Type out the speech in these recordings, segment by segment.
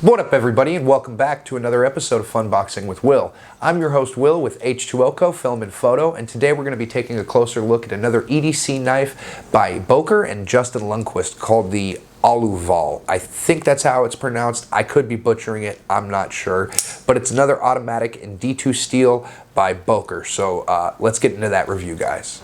What up, everybody, and welcome back to another episode of Fun Boxing with Will. I'm your host, Will, with H2O Co. Film and Photo, and today we're going to be taking a closer look at another EDC knife by Boker and Justin Lundquist called the Alluvial. I think that's how it's pronounced. I could be butchering it. I'm not sure. But it's another automatic in D2 steel by Boker. So let's get into that review, guys.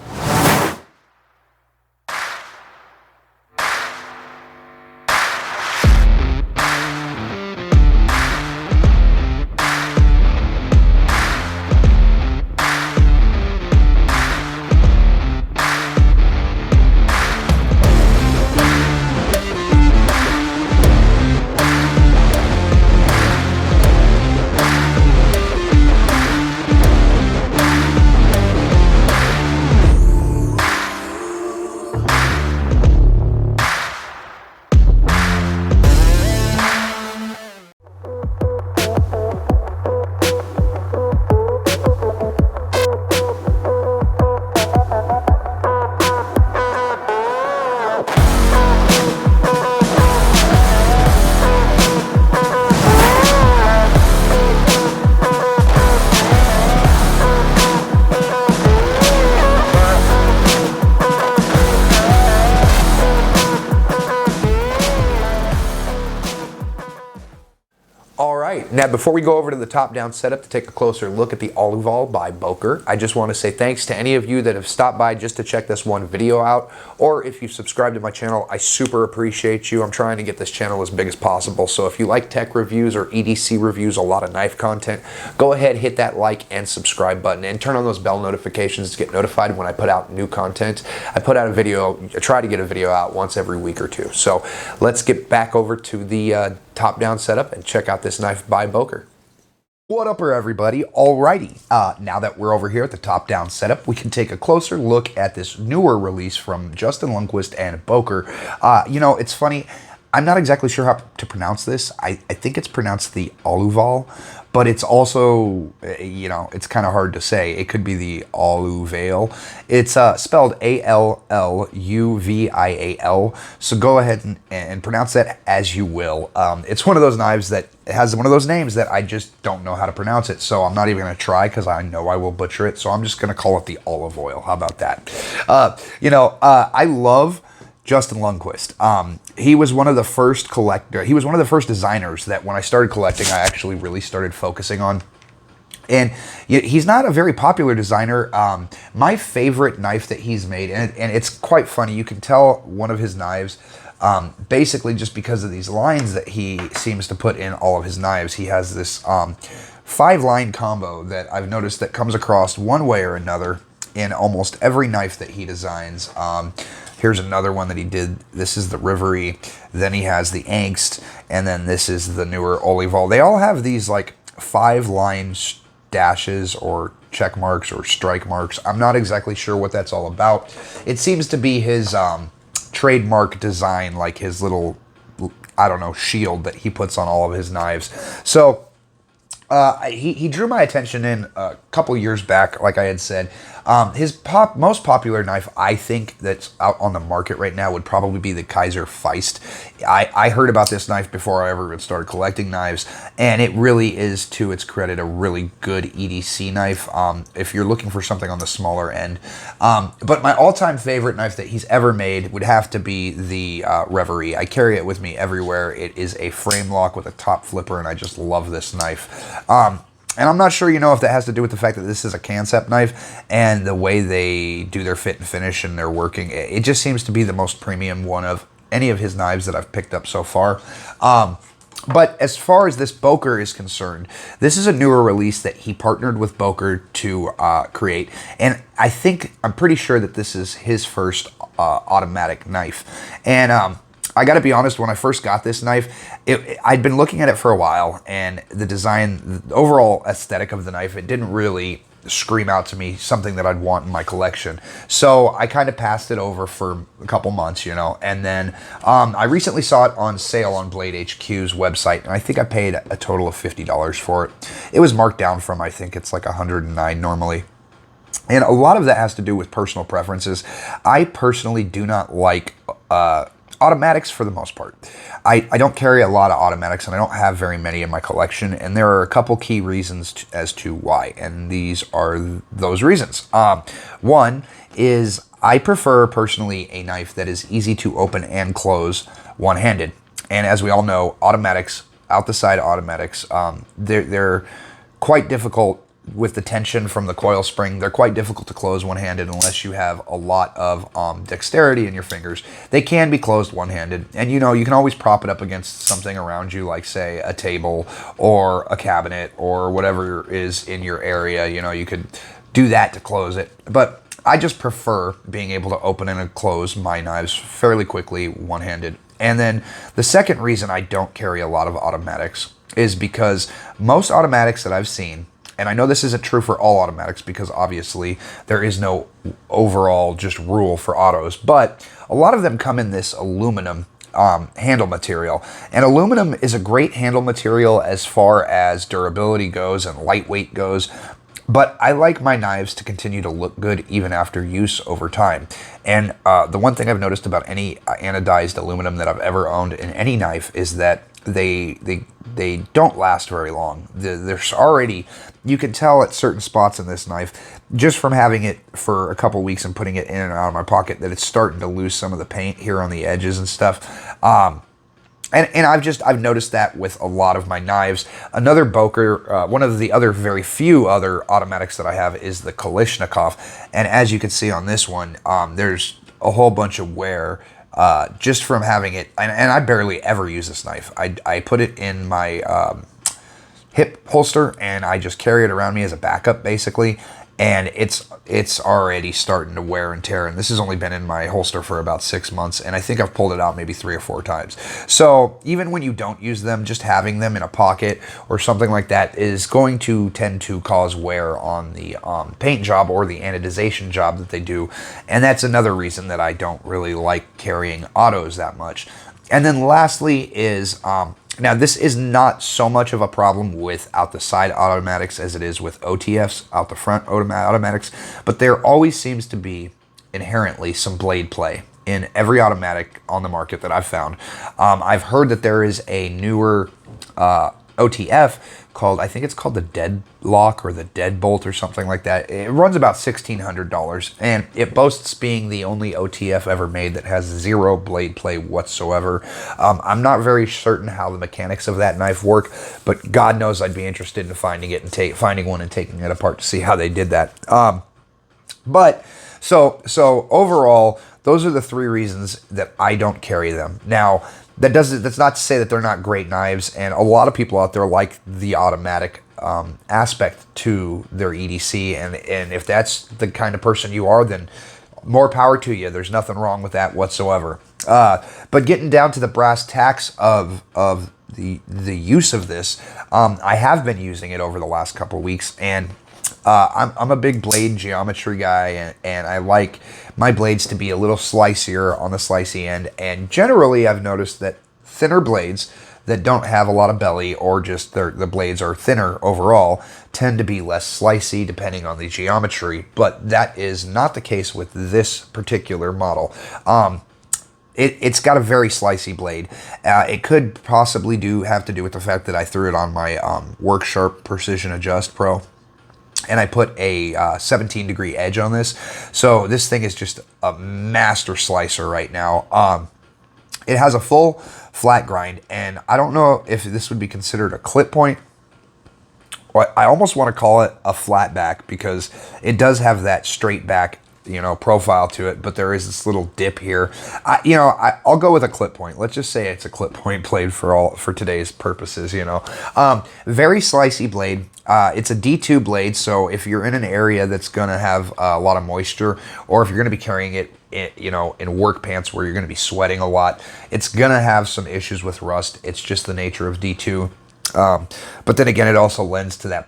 Now, before we go over to the top-down setup to take a closer look at the Alluvial by Boker, I just want to say thanks to any of you that have stopped by just to check this one video out, or if you've subscribed to my channel, I super appreciate you. I'm trying to get this channel as big as possible, so if you like tech reviews or EDC reviews, a lot of knife content, go ahead, hit that like and subscribe button, and turn on those bell notifications to get notified when I put out new content. I put out a video, I try to get a video out once every week or two. So let's get back over to the top-down setup and check out this knife by Boker. What up, everybody? Alrighty, now that we're over here at the top-down setup, we can take a closer look at this newer release from Justin Lundquist and Boker. You know, it's funny, I'm not exactly sure how to pronounce this. I think it's pronounced the Alluvial, but it's also, you know, it's kind of hard to say. It could be the Alluvial. It's spelled A-L-L-U-V-I-A-L, so go ahead and pronounce that as you will. It's one of those knives that has one of those names that I just don't know how to pronounce it, so I'm not even going to try because I know I will butcher it, so I'm just going to call it the Alluvial. How about that? I love Justin Lundquist. He was one of the first designers that when I started collecting, I actually really started focusing on. And he's not a very popular designer. My favorite knife that he's made, and it's quite funny, you can tell one of his knives basically just because of these lines that he seems to put in all of his knives. He has this 5-line combo that I've noticed that comes across one way or another in almost every knife that he designs. Here's another one that he did. This is the Rivery. Then he has the Angst. And then this is the newer Alluvial. They all have these like 5-line dashes or check marks or strike marks. I'm not exactly sure what that's all about. It seems to be his trademark design, like his little, I don't know, shield that he puts on all of his knives. So he drew my attention in a couple years back, like I had said. His most popular knife, I think, that's out on the market right now would probably be the Kaiser Feist. I heard about this knife before I ever started collecting knives, and it really is, to its credit, a really good EDC knife if you're looking for something on the smaller end. But my all-time favorite knife that he's ever made would have to be the Reverie. I carry it with me everywhere. It is a frame lock with a top flipper, and I just love this knife. And I'm not sure, you know, if that has to do with the fact that this is a Kansept knife and the way they do their fit and finish and their working. It just seems to be the most premium one of any of his knives that I've picked up so far. But as far as this Boker is concerned, this is a newer release that he partnered with Boker to create. And I'm pretty sure that this is his first automatic knife. And I got to be honest, when I first got this knife, I'd been looking at it for a while, and the design, the overall aesthetic of the knife, it didn't really scream out to me something that I'd want in my collection. So I kind of passed it over for a couple months, you know, and then I recently saw it on sale on Blade HQ's website, and I think I paid a total of $50 for it. It was marked down from, I think it's like $109 normally. And a lot of that has to do with personal preferences. I personally do not like automatics for the most part. I don't carry a lot of automatics, and I don't have very many in my collection, and there are a couple key reasons as to why, and these are those reasons. One is I prefer personally a knife that is easy to open and close one-handed, and as we all know, automatics, out the side automatics, they're quite difficult with the tension from the coil spring. They're quite difficult to close one-handed unless you have a lot of dexterity in your fingers. They can be closed one-handed, and you can always prop it up against something around you, like say a table or a cabinet or whatever is in your area. You could do that to close it, but I just prefer being able to open and close my knives fairly quickly one-handed. And then the second reason I don't carry a lot of automatics is because most automatics that I've seen, and I know this isn't true for all automatics because obviously there is no overall just rule for autos, but a lot of them come in this aluminum handle material. And aluminum is a great handle material as far as durability goes and lightweight goes. But I like my knives to continue to look good even after use over time. And the one thing I've noticed about any anodized aluminum that I've ever owned in any knife is that they don't last very long. There's already, you can tell at certain spots in this knife, just from having it for a couple weeks and putting it in and out of my pocket, that it's starting to lose some of the paint here on the edges and stuff. And I've noticed that with a lot of my knives. Another Boker, one of the other very few other automatics that I have is the Kalashnikov. And as you can see on this one, there's a whole bunch of wear just from having it. And I barely ever use this knife. I put it in my hip holster and I just carry it around me as a backup basically. And it's already starting to wear and tear. And this has only been in my holster for about 6 months. And I think I've pulled it out maybe 3 or 4 times. So even when you don't use them, just having them in a pocket or something like that is going to tend to cause wear on the paint job or the anodization job that they do. And that's another reason that I don't really like carrying autos that much. And then lastly is, now this is not so much of a problem with out the side automatics as it is with OTFs, out the front automatics, but there always seems to be inherently some blade play in every automatic on the market that I've found. I've heard that there is a newer OTF called, I think it's called the Deadlock or the Deadbolt or something like that. It runs about $1,600 and it boasts being the only OTF ever made that has 0 blade play whatsoever. I'm not very certain how the mechanics of that knife work, but God knows I'd be interested in finding it and finding one and taking it apart to see how they did that. But so overall, those are the 3 reasons that I don't carry them. Now, that's not to say that they're not great knives, and a lot of people out there like the automatic aspect to their EDC, and if that's the kind of person you are, then more power to you. There's nothing wrong with that whatsoever. But getting down to the brass tacks of the use of this, I have been using it over the last couple of weeks, and I'm a big blade geometry guy, and I like my blades to be a little slicier on the slicey end. And generally, I've noticed that thinner blades that don't have a lot of belly or just the blades are thinner overall tend to be less slicey depending on the geometry. But that is not the case with this particular model. It's got a very slicey blade. It could possibly have to do with the fact that I threw it on my Work Sharp Precision Adjust Pro. And I put a 17-degree edge on this. So this thing is just a master slicer right now. It has a full flat grind, and I don't know if this would be considered a clip point. I almost want to call it a flat back because it does have that straight back, profile to it, but there is this little dip here. I'll go with a clip point. Let's just say it's a clip point blade for today's purposes. Very slicey blade. It's a D2 blade, so if you're in an area that's gonna have a lot of moisture, or if you're gonna be carrying it, in work pants where you're gonna be sweating a lot, it's gonna have some issues with rust. It's just the nature of D2. But then again, it also lends to that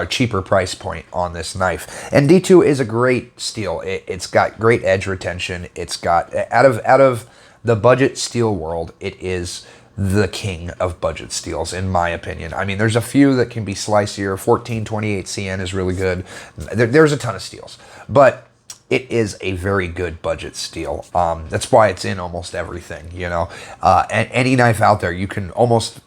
cheaper price point on this knife. And D2 is a great steel. It's got great edge retention. It's got, out of the budget steel world, it is the king of budget steels, in my opinion. I mean, there's a few that can be slicier. 1428 CN is really good. There's a ton of steels. But it is a very good budget steel. That's why it's in almost everything, you know. Any knife out there, you can almost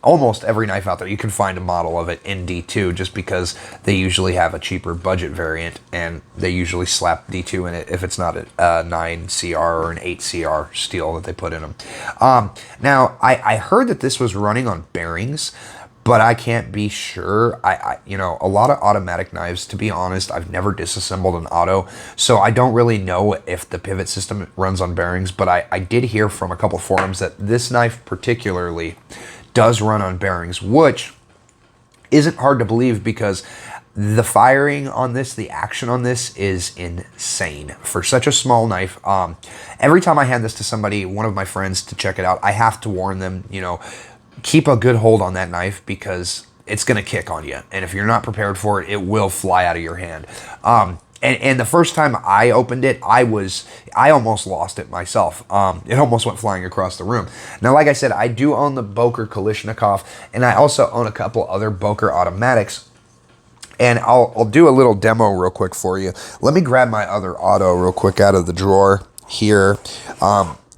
every knife out there, you can find a model of it in D2, just because they usually have a cheaper budget variant, and they usually slap D2 in it if it's not a 9CR or an 8CR steel that they put in them. Now, I heard that this was running on bearings, but I can't be sure. You know, a lot of automatic knives, to be honest, I've never disassembled an auto, so I don't really know if the pivot system runs on bearings, but I did hear from a couple forums that this knife particularly does run on bearings, which isn't hard to believe because the firing on this, the action on this is insane for such a small knife. Every time I hand this to somebody, one of my friends, to check it out, I have to warn them, you know, keep a good hold on that knife because it's going to kick on you. And if you're not prepared for it, it will fly out of your hand. And the first time I opened it, I almost lost it myself. It almost went flying across the room. Now, like I said, I do own the Boker Kalashnikov, and I also own a couple other Boker automatics. And I'll do a little demo real quick for you. Let me grab my other auto real quick out of the drawer here.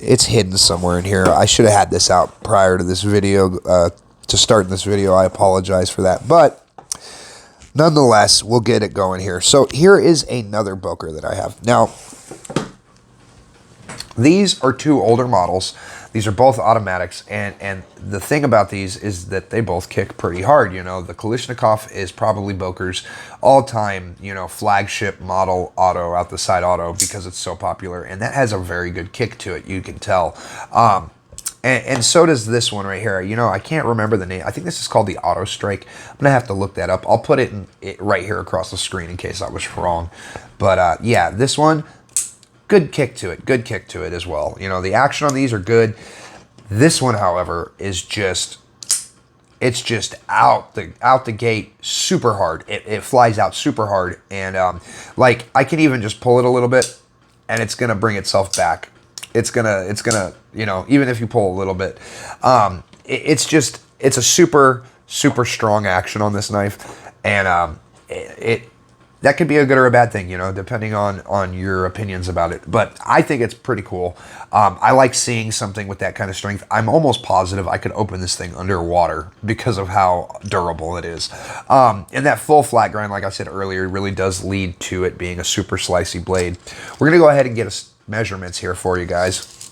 It's hidden somewhere in here. I should have had this out prior to this video, to start this video. I apologize for that. But nonetheless, we'll get it going here. So here is another Boker that I have. Now, these are two older models. These are both automatics, and the thing about these is that they both kick pretty hard. You know, the Kalashnikov is probably Boker's all-time, you know, flagship model auto, out the side auto, because it's so popular, and that has a very good kick to it, you can tell. And so does this one right here. You know, I can't remember the name. I think this is called the Auto Strike. I'm going to have to look that up. I'll put it right here across the screen in case I was wrong. But yeah, this one, good kick to it as well. You know, the action on these are good. This one, however, is just, it's just out the gate super hard. It flies out super hard, and like I can even just pull it a little bit, and it's gonna bring itself back. It's gonna, you know, even if you pull a little bit, it's a super strong action on this knife, and that could be a good or a bad thing, you know, depending on your opinions about it. But I think it's pretty cool. I like seeing something with that kind of strength. I'm almost positive I could open this thing underwater because of how durable it is. And that full flat grind, like I said earlier, really does lead to it being a super slicey blade. We're going to go ahead and get measurements here for you guys.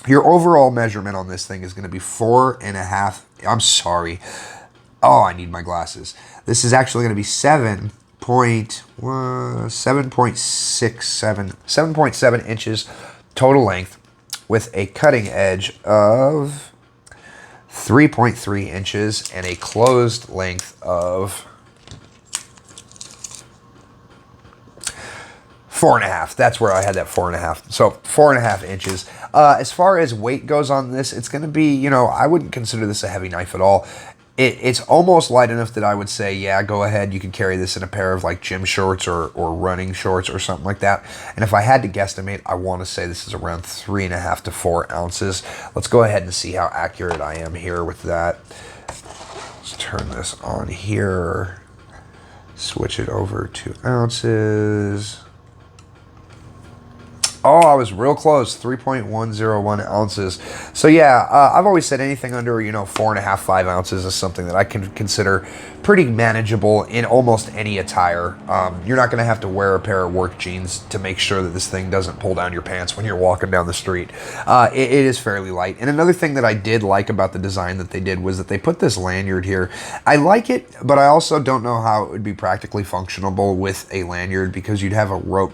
Your overall measurement on this thing is going to be 4.5. I'm sorry. Oh, I need my glasses. This is actually going to be 7.7 inches total length, with a cutting edge of 3.3 inches and a closed length of 4.5. That's where I had that 4.5. So 4.5 inches. As far as weight goes on this, it's going to be, you know, I wouldn't consider this a heavy knife at all. It's almost light enough that I would say, yeah, go ahead. You could carry this in a pair of like gym shorts or running shorts or something like that. And if I had to guesstimate, I want to say this is around 3.5 to 4 ounces. Let's go ahead and see how accurate I am here with that. Let's turn this on here. Switch it over to ounces. Oh, I was real close, 3.101 ounces. So yeah, I've always said anything under, you know, 4.5, 5 ounces is something that I can consider pretty manageable in almost any attire. You're not going to have to wear a pair of work jeans to make sure that this thing doesn't pull down your pants when you're walking down the street. It is fairly light. And another thing that I did like about the design that they did was that they put this lanyard here. I like it, but I also don't know how it would be practically functionable with a lanyard, because you'd have a rope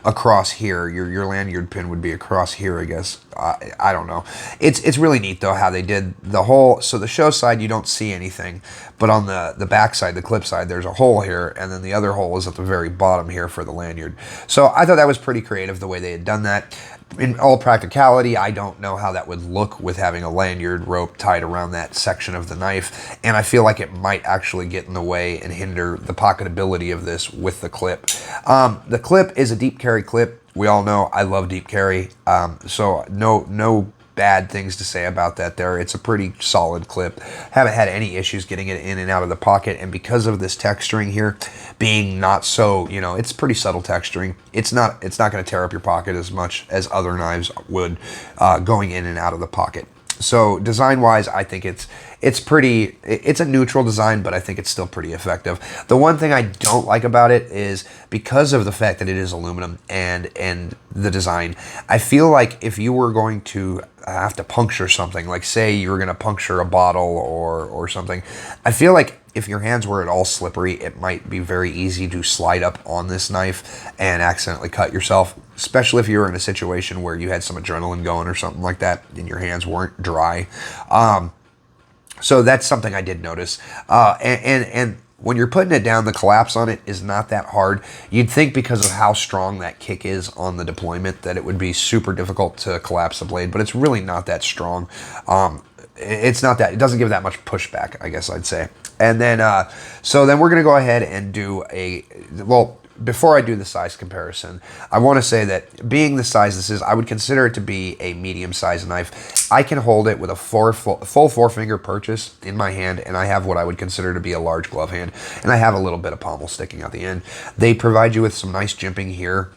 across here. Your lanyard pin would be across here, I guess. I don't know. It's really neat though how they did the whole. So the show side you don't see anything, but on the back side, the clip side, there's a hole here, and then the other hole is at the very bottom here for the lanyard. So I thought that was pretty creative the way they had done that. In all practicality, I don't know how that would look with having a lanyard rope tied around that section of the knife, and I feel like it might actually get in the way and hinder the pocketability of this with the clip. The clip is a deep carry clip. We all know I love deep carry, so no bad things to say about that there. It's a pretty solid clip. Haven't had any issues getting it in and out of the pocket, and because of this texturing here being not so, you know, it's pretty subtle texturing, it's not going to tear up your pocket as much as other knives would going in and out of the pocket. So design wise, I think it's a neutral design, but I think it's still pretty effective. The one thing I don't like about it is because of the fact that it is aluminum and the design, I feel like if you were going to have to puncture something, like say you were going to puncture a bottle or something, I feel like if your hands were at all slippery, it might be very easy to slide up on this knife and accidentally cut yourself, especially if you were in a situation where you had some adrenaline going or something like that and your hands weren't dry. So that's something I did notice. And when you're putting it down, the collapse on it is not that hard. You'd think because of how strong that kick is on the deployment that it would be super difficult to collapse the blade, but it's really not that strong. It's not that, it doesn't give that much pushback, I guess I'd say. And then, so then we're going to go ahead and do well, before I do the size comparison, I want to say that being the size this is, I would consider it to be a medium-sized knife. I can hold it with a full four-finger purchase in my hand, and I have what I would consider to be a large glove hand, and I have a little bit of pommel sticking out the end. They provide you with some nice jimping here.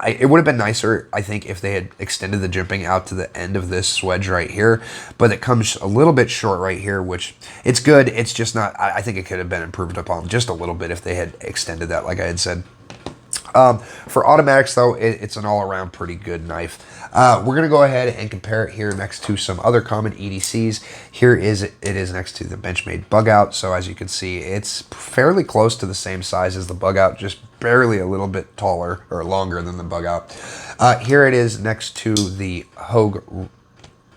It would have been nicer, I think, if they had extended the jimping out to the end of this swedge right here, but it comes a little bit short right here, which it's good. It's just not, I think it could have been improved upon just a little bit if they had extended that, like I had said. For automatics, though, it's an all-around pretty good knife. We're going to go ahead and compare it here next to some other common EDCs. Here it is next to the Benchmade Bug Out. So as you can see, it's fairly close to the same size as the Bug Out, just barely a little bit taller or longer than the Bug Out. Here it is next to the Hogue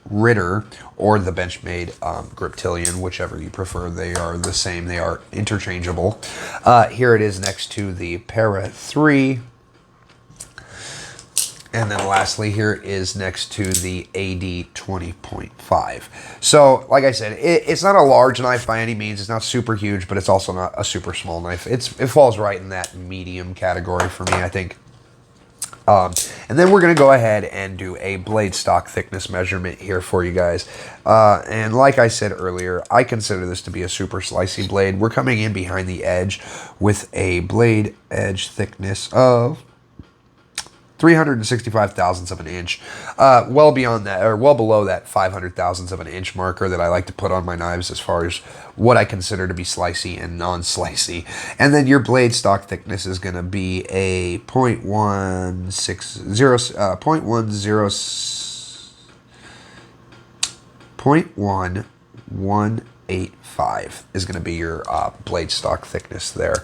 Ritter or the Benchmade Griptilian, whichever you prefer. They are the same. They are interchangeable. Here it is next to the Para 3. And then lastly, here is next to the AD 20.5. So, like I said, it's not a large knife by any means. It's not super huge, but it's also not a super small knife. It falls right in that medium category for me, I think. And then we're going to go ahead and do a blade stock thickness measurement here for you guys. And like I said earlier, I consider this to be a super slicey blade. We're coming in behind the edge with a blade edge thickness of 365 thousandths of an inch, well beyond that, or well below that 500 thousandths of an inch marker that I like to put on my knives as far as what I consider to be slicey and non-slicey. And then your blade stock thickness is going to be a 0.185 is going to be your blade stock thickness there.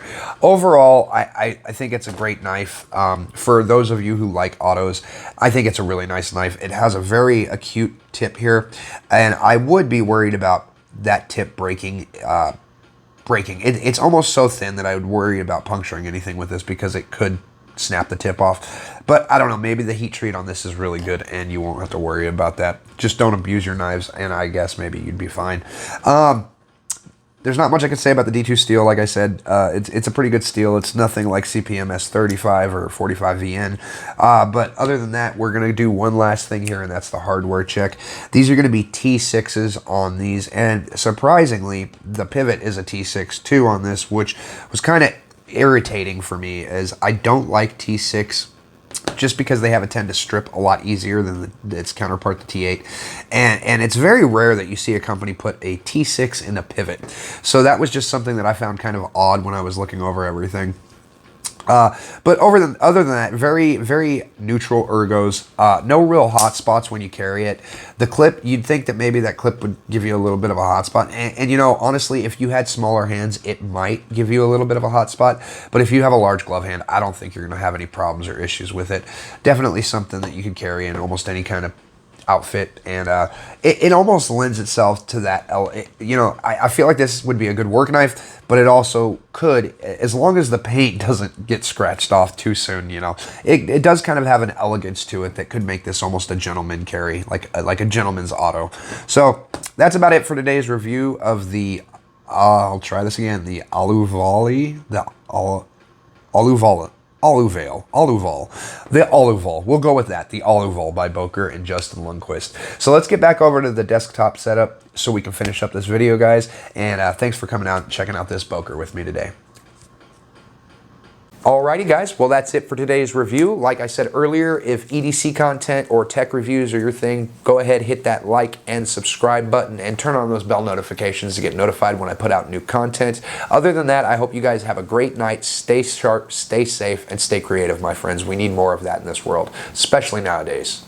Overall, I think it's a great knife. For those of you who like autos, I think it's a really nice knife. It has a very acute tip here, and I would be worried about that tip breaking. It's almost so thin that I would worry about puncturing anything with this because it could snap the tip off. But I don't know, maybe the heat treat on this is really good and you won't have to worry about that. Just don't abuse your knives and I guess maybe you'd be fine. There's not much I can say about the D2 steel. Like I said, it's a pretty good steel. It's nothing like CPMS 35 or 45 VN. But other than that, we're going to do one last thing here, and that's the hardware check. These are going to be T6s on these, and surprisingly, the pivot is a T6 too on this, which was kind of irritating for me, as I don't like T6 just because they have a tend to strip a lot easier than its counterpart, the T8. And it's very rare that you see a company put a T6 in a pivot. So that was just something that I found kind of odd when I was looking over everything. But other than that, very, very neutral ergos. No real hot spots when you carry it. The clip, you'd think that maybe that clip would give you a little bit of a hot spot. And you know, honestly, if you had smaller hands, it might give you a little bit of a hot spot. But if you have a large glove hand, I don't think you're going to have any problems or issues with it. Definitely something that you could carry in almost any kind of outfit, and it almost lends itself to that. You know, I feel like this would be a good work knife, but it also could, as long as the paint doesn't get scratched off too soon. You know, it does kind of have an elegance to it that could make this almost a gentleman carry, like a gentleman's auto. So that's about it for today's review of the. I'll try this again. The Alluvial, Alluvial. The Alluvial. We'll go with that. The Alluvial by Boker and Justin Lundquist. So let's get back over to the desktop setup so we can finish up this video, guys. And thanks for coming out and checking out this Boker with me today. Alrighty guys, well that's it for today's review. Like I said earlier, if EDC content or tech reviews are your thing, go ahead, hit that like and subscribe button and turn on those bell notifications to get notified when I put out new content. Other than that, I hope you guys have a great night. Stay sharp, stay safe, and stay creative, my friends. We need more of that in this world, especially nowadays.